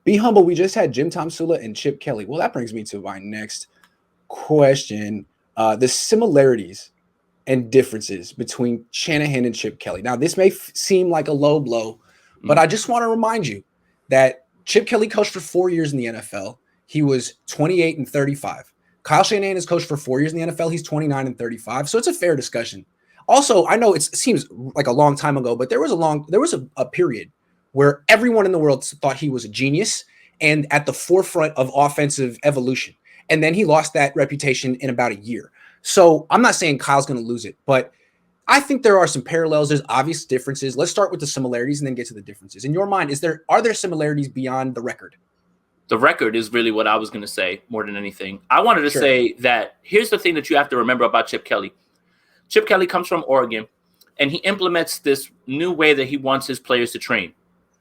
Be humble. We just had Jim Tomsula and Chip Kelly. Well, that brings me to my next question. The similarities and differences between Shanahan and Chip Kelly. Now, this may seem like a low blow, but I just want to remind you that Chip Kelly coached for 4 years in the NFL. He was 28 and 35. Kyle Shanahan has coached for 4 years in the NFL. He's 29 and 35. So it's a fair discussion. Also, I know it seems like a long time ago, but there was a period where everyone in the world thought he was a genius and at the forefront of offensive evolution. And then he lost that reputation in about a year. So I'm not saying Kyle's going to lose it, but I think there are some parallels. There's obvious differences. Let's start with the similarities and then get to the differences. In your mind, are there similarities beyond the record? The record is really what I was going to say more than anything. I wanted to say that here's the thing that you have to remember about Chip Kelly. Chip Kelly comes from Oregon, and he implements this new way that he wants his players to train.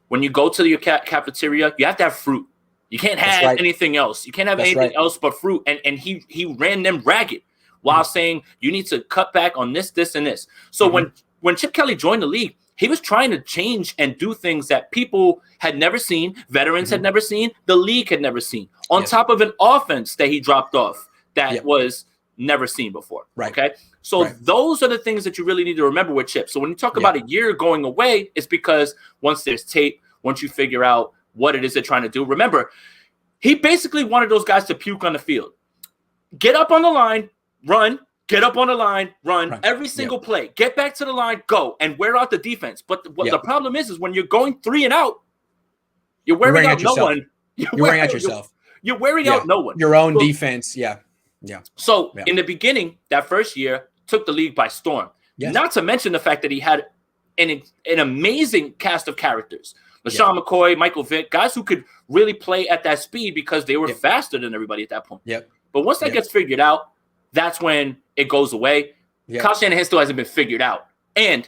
When you go to your cafeteria, you have to have fruit. You can't have anything else. You can't have anything else but fruit. And he ran them ragged while saying you need to cut back on this, this, and this. So when Chip Kelly joined the league, he was trying to change and do things that people had never seen, veterans had never seen, the league had never seen, on top of an offense that he dropped off that was never seen before. Right. Okay. So those are the things that you really need to remember with Chip. So when you talk about a year going away, it's because once there's tape, once you figure out what it is they're trying to do, remember, he basically wanted those guys to puke on the field. Get up on the line, run, get up on the line, run every single play, get back to the line, go, and wear out the defense. But what the problem is when you're going 3 and out, you're wearing out no one. You're wearing out yourself. You're wearing out no one. Your own defense. Yeah. So in the beginning, that first year took the league by storm. Not to mention the fact that he had an amazing cast of characters. LaShawn McCoy, Michael Vick, guys who could really play at that speed because they were faster than everybody at that point. But once that gets figured out, that's when it goes away. Kyle Shanahan still hasn't been figured out. And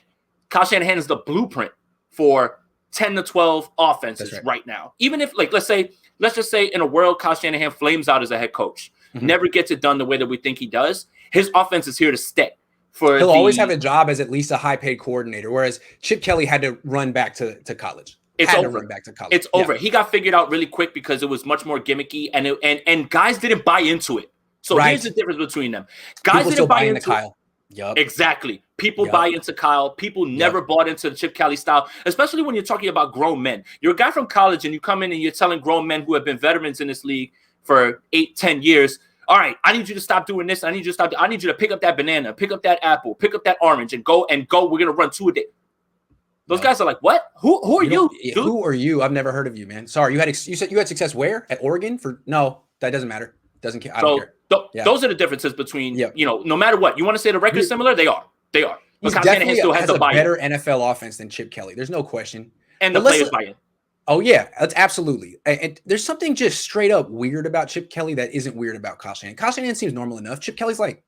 Kyle Shanahan is the blueprint for 10 to 12 offenses right now. Even if, like, let's just say in a world Kyle Shanahan flames out as a head coach, never gets it done the way that we think he does, his offense is here to stay. He'll always have a job as at least a high-paid coordinator, whereas Chip Kelly had to run back to college. It's over. He got figured out really quick because it was much more gimmicky, and guys didn't buy into it. So here's the difference between them. Guys didn't buy into Kyle. Exactly. People buy into Kyle. People never bought into the Chip Kelly style, especially when you're talking about grown men. You're a guy from college, and you come in and you're telling grown men who have been veterans in this league for 8-10 years, all right, I need you to stop doing this. I need you to pick up that banana, pick up that apple, pick up that orange, and go. We're going to run 2 a day. Those guys are like, what? Who are you? Who are you? I've never heard of you, man. Sorry, you said you had success where? At Oregon? No, that doesn't matter. Doesn't care. I don't care. Those are the differences between no matter what. You want to say the record's similar? They are. He's definitely still has a better NFL offense than Chip Kelly. There's no question. And the players buy in. Oh yeah, that's absolutely. And there's something just straight up weird about Chip Kelly that isn't weird about Kyle Shanahan. Kyle Shanahan seems normal enough. Chip Kelly's like,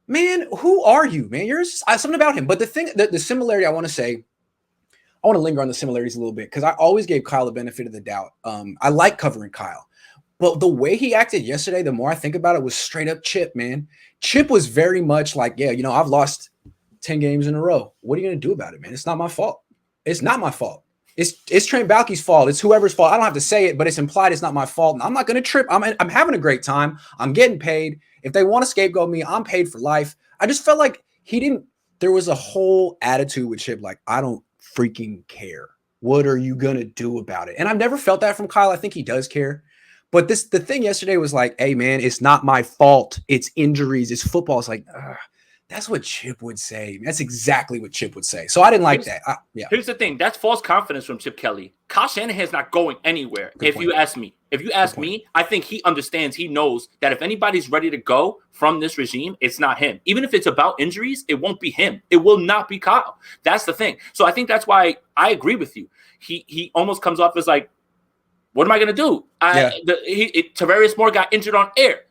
man, who are you, man? You're something about him. But the similarity I want to linger on the similarities a little bit because I always gave Kyle the benefit of the doubt. I like covering Kyle, but the way he acted yesterday, the more I think about it, was straight up Chip, man. Chip was very much like, I've lost 10 games in a row. What are you going to do about it, man? It's not my fault. It's not my fault. It's Trent Baalke's fault. It's whoever's fault. I don't have to say it, but it's implied it's not my fault. And I'm not going to trip. I'm having a great time. I'm getting paid. If they want to scapegoat me, I'm paid for life. I just felt like there was a whole attitude with Chip, like, I don't freaking care. What are you going to do about it? And I've never felt that from Kyle. I think he does care. But the thing yesterday was like, hey, man, it's not my fault. It's injuries. It's football. It's like, that's what Chip would say. That's exactly what Chip would say. So I didn't like that. Here's the thing. That's false confidence from Chip Kelly. Kyle Shanahan's not going anywhere. If you ask me, I think he understands. He knows that if anybody's ready to go from this regime, it's not him. Even if it's about injuries, it won't be him. It will not be Kyle. That's the thing. So I think that's why I agree with you. He almost comes off as like, what am I going to do? Tavarius Moore got injured on air.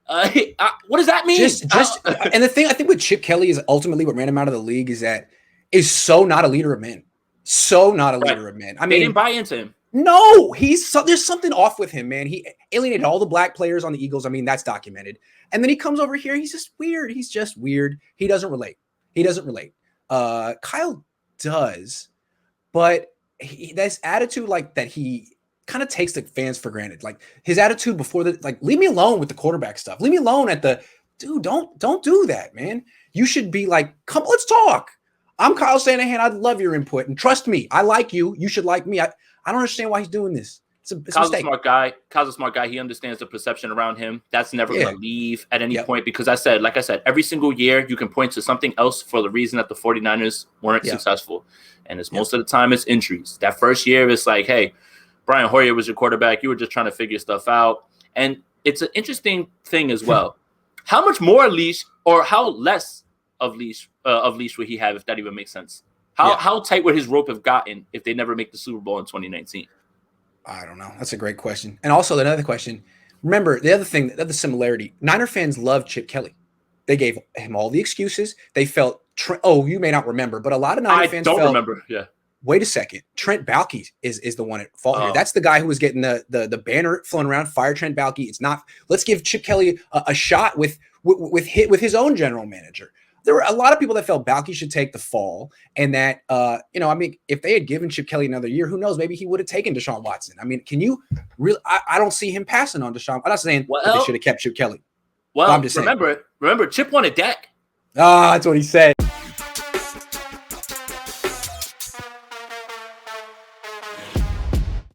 What does that mean? And the thing I think with Chip Kelly is ultimately what ran him out of the league is so not a leader of men. So not a leader of men. I mean, they didn't buy into him. No, there's something off with him, man. He alienated all the black players on the Eagles. I mean, that's documented. And then he comes over here. He's just weird. He doesn't relate. Kyle does, but this attitude like that he kind of takes the fans for granted. Like his attitude before leave me alone with the quarterback stuff. Leave me alone dude, don't do that, man. You should be like, come, let's talk. I'm Kyle Shanahan. I'd love your input. And trust me, I like you. You should like me. I don't understand why he's doing this. Kyle's a smart guy. Kyle's a smart guy. He understands the perception around him. That's never going to leave at any point because like I said, every single year you can point to something else for the reason that the 49ers weren't successful. And it's most of the time it's injuries. That first year, it's like, hey, Brian Hoyer was your quarterback. You were just trying to figure stuff out. And it's an interesting thing as well. How much more leash or how less of leash would he have if that even makes sense? How tight would his rope have gotten if they never make the Super Bowl in 2019? I don't know. That's a great question. And also another question. Remember, the other thing, the other similarity, Niner fans love Chip Kelly. They gave him all the excuses. They felt, you may not remember, but a lot of Niner fans felt, remember. Yeah. Wait a second. Trent Baalke is the one at fault here. That's the guy who was getting the banner flown around. Fire Trent Baalke. It's not. Let's give Chip Kelly a shot with his own general manager. There were a lot of people that felt Baalke should take the fall, and that if they had given Chip Kelly another year, who knows? Maybe he would have taken Deshaun Watson. I mean, can you really? I don't see him passing on Deshaun. I'm not saying they should have kept Chip Kelly. Well, I'm just saying. Remember, Chip won a deck. That's what he said.